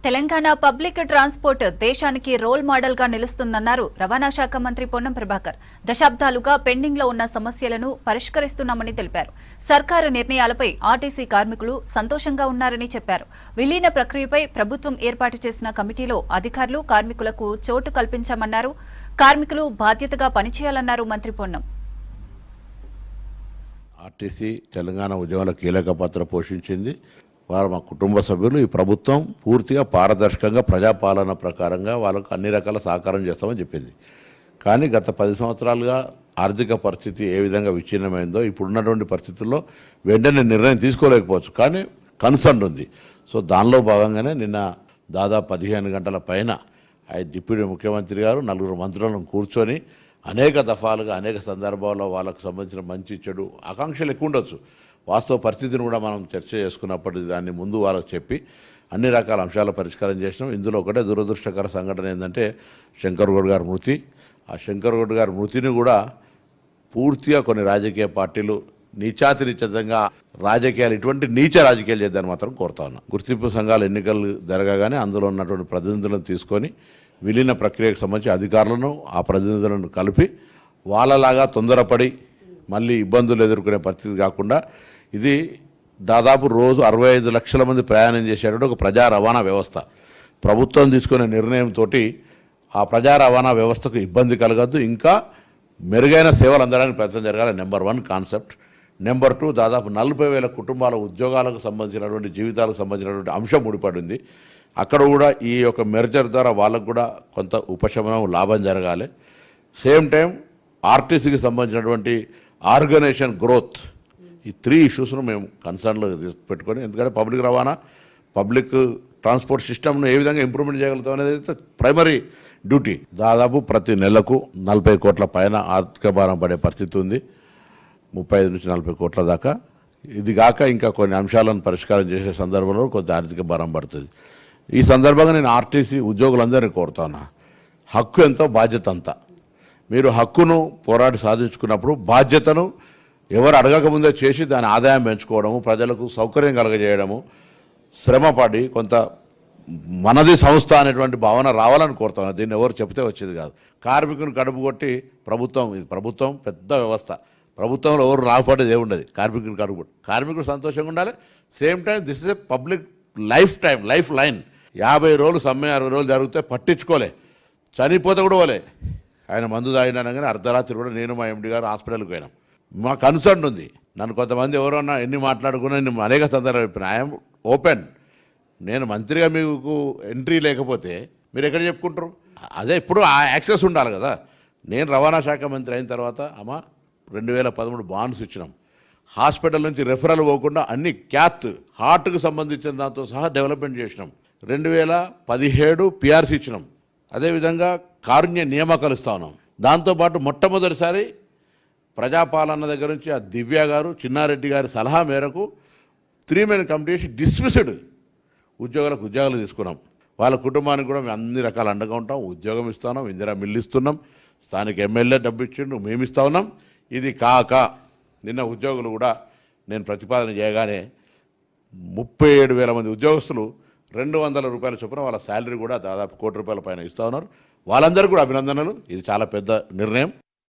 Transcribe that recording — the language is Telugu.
తెలంగాణ పబ్లిక్ ట్రాన్స్పోర్ట్ దేశానికి రోల్ మోడల్ గా నిలుస్తుందన్నారు రవాణా శాఖ మంత్రి పొన్నం ప్రభాకర్. దశాబ్దాలుగా పెండింగ్ లో ఉన్న సమస్యలను పరిష్కరిస్తున్నామని తెలిపారు. సర్కారు నిర్ణయాలపై ఆర్టీసీ కార్మికులు సంతోషంగా ఉన్నారని చెప్పారు. విలీన ప్రక్రియపై ప్రభుత్వం ఏర్పాటు చేసిన కమిటీలో అధికారులు కార్మికులకు చోటు కల్పించామన్నారు. కార్మికులు బాధ్యతగా పనిచేయాలన్నారు మంత్రి పొన్నం. ఆర్టీసీ తెలంగాణ ఉద్యమంలో కీలక పాత్ర పోషించింది. వారు మా కుటుంబ సభ్యులు ఈ ప్రభుత్వం పూర్తిగా పారదర్శకంగా ప్రజాపాలన ప్రకారంగా వాళ్ళకు అన్ని రకాల సహకారం చేస్తామని చెప్పింది. కానీ గత 10 సంవత్సరాలుగా ఆర్థిక పరిస్థితి ఏ విధంగా విచ్ఛిన్నమైందో ఇప్పుడున్నటువంటి పరిస్థితుల్లో వెంటనే నిర్ణయం తీసుకోలేకపోవచ్చు, కానీ కన్సర్న్ ఉంది. సో దానిలో భాగంగానే నిన్న దాదాపు 15 గంటల పైన డిప్యూటీ ముఖ్యమంత్రి గారు 4 మంత్రులను కూర్చొని అనేక దఫాలుగా అనేక సందర్భాల్లో వాళ్ళకు సంబంధించిన మంచి చెడు ఆకాంక్షలు ఎక్కువ ఉండొచ్చు, వాస్తవ పరిస్థితిని కూడా మనం చర్చ చేసుకున్నప్పటికీ దాన్ని ముందు వాళ్ళకు చెప్పి అన్ని రకాల అంశాల పరిష్కారం చేసినాం. ఇందులో ఒకటే దురదృష్టకర సంఘటన ఏంటంటే శంకర్ గౌడ్ గారి మృతి. ఆ శంకర్ గౌడ్ గారి మృతిని కూడా పూర్తిగా కొన్ని రాజకీయ పార్టీలు నీచాతినిచితంగా రాజకీయాలు ఇటువంటి నీచ రాజకీయాలు చేద్దాన్ని మాత్రం కోరుతా ఉన్నాం. గుర్తింపు సంఘాల ఎన్నికలు జరగగానే అందులో ఉన్నటువంటి ప్రతినిధులను తీసుకొని విలీన ప్రక్రియకు సంబంధించి అధికారులను ఆ ప్రతినిధులను కలిపి వాళ్ళలాగా తొందరపడి మళ్ళీ ఇబ్బందులు ఎదుర్కొనే పరిస్థితి కాకుండా ఇది దాదాపు రోజు 65 లక్షల మంది ప్రయాణం చేసేటువంటి ఒక ప్రజా రవాణా వ్యవస్థ. ప్రభుత్వం తీసుకునే నిర్ణయంతో ఆ ప్రజా రవాణా వ్యవస్థకు ఇబ్బంది కలగద్దు, ఇంకా మెరుగైన సేవలు అందడానికి ప్రయత్నం జరగాలి. Number 1 concept. నెంబర్ 2 దాదాపు 40,000 కుటుంబాల ఉద్యోగాలకు సంబంధించినటువంటి జీవితాలకు సంబంధించినటువంటి అంశం ముడిపడింది. అక్కడ కూడా ఈ యొక్క మెర్జర్ ద్వారా వాళ్ళకు కూడా కొంత ఉపశమనం లాభం జరగాలి. సేమ్ టైం ఆర్టీసీకి సంబంధించినటువంటి ఆర్గనైజేషన్ గ్రోత్, ఈ 3 ఇష్యూస్ను మేము కన్సర్న్లో పెట్టుకొని, ఎందుకంటే పబ్లిక్ రవాణా పబ్లిక్ ట్రాన్స్పోర్ట్ సిస్టమ్ను ఏ విధంగా ఇంప్రూవ్మెంట్ చేయగలుగుతాం అనేది అయితే ప్రైమరీ డ్యూటీ. దాదాపు ప్రతి నెలకు 40 కోట్ల పైన ఆర్థిక భారం పడే పరిస్థితి ఉంది, 35 నుంచి 40 కోట్ల దాకా. ఇది కాక ఇంకా కొన్ని అంశాలను పరిష్కారం చేసే సందర్భంలో కొంత ఆర్థిక భారం పడుతుంది. ఈ సందర్భంగా నేను ఆర్టీసీ ఉద్యోగులందరినీ కోరుతాను, హక్కు ఎంతో బాధ్యత అంతా. మీరు హక్కును పోరాడి సాధించుకున్నప్పుడు బాధ్యతను ఎవరు అడగకముందే చేసి దాని ఆదాయం పెంచుకోవడము, ప్రజలకు సౌకర్యం కలగజేయడము, శ్రమపడి కొంత మనది సంస్థ అనేటువంటి భావన రావాలని కోరుతాను. దీన్ని ఎవరు చెప్తే వచ్చేది కాదు. కార్మికుని కడుపు కొట్టి ప్రభుత్వం పెద్ద వ్యవస్థ, ప్రభుత్వంలో ఎవరు రాపడేది ఏముండదు. కార్మికుని కడుపు కార్మికుడు సంతోషంగా ఉండాలి. Same time this is a public life line. 50 రోజులు సమ్మె 60 రోజులు జరిగితే పట్టించుకోలే, చనిపోతే కూడా పోలే. ఆయన మందు తాగినా కానీ అర్ధరాత్రి కూడా నేను మా ఎండి గారు హాస్పిటల్కి పోయినాం. మా కన్సర్న్ ఉంది. నన్ను కొంతమంది ఎవరన్నా ఎన్ని మాట్లాడుకున్నా నేను అనేక సందర్భాలు చెప్పిన ఐఎమ్ ఓపెన్. నేను మంత్రిగా మీకు ఎంట్రీ లేకపోతే మీరు ఎక్కడ చెప్పుకుంటారు? అదే ఇప్పుడు ఆ యాక్సెస్ ఉండాలి కదా. నేను రవాణా శాఖ మంత్రి అయిన తర్వాత 2013 బాండ్స్ ఇచ్చినాం. హాస్పిటల్ నుంచి రెఫరల్ పోకుండా అన్ని హార్ట్కి సంబంధించిన దాంతో సహా డెవలప్మెంట్ చేసినాం. 2017 పిఆర్సీ ఇచ్చినాం. అదేవిధంగా కారుణ్య నియామకాలు ఇస్తా ఉన్నాం. దాంతోపాటు మొట్టమొదటిసారి ప్రజాపాలన దగ్గర నుంచి ఆ దివ్య గారు, చిన్నారెడ్డి గారి సలహా మేరకు 3 మెన్ కమిటీ చేసి డిస్మిస్డ్ ఉద్యోగాలు తీసుకున్నాం. వాళ్ళ కుటుంబానికి కూడా మేము అన్ని రకాల అండగా ఉంటాం. ఉద్యోగం ఇస్తున్నాం, ఇందిరా మిల్లు ఇస్తున్నాం, స్థానిక ఎమ్మెల్యే డబ్బు ఇచ్చిండు, మేము ఇస్తా ఉన్నాం. ఇది కాక నిన్న ఉద్యోగులు కూడా నేను ప్రతిపాదన చేయగానే 37,000 మంది ఉద్యోగస్తులు 200 రూపాయల చొప్పున వాళ్ళ శాలరీ కూడా దాదాపు ₹1 కోటి పైన ఇస్తూ ఉన్నారు. వాళ్ళందరూ కూడా అభినందనలు. ఇది చాలా పెద్ద నిర్ణయం.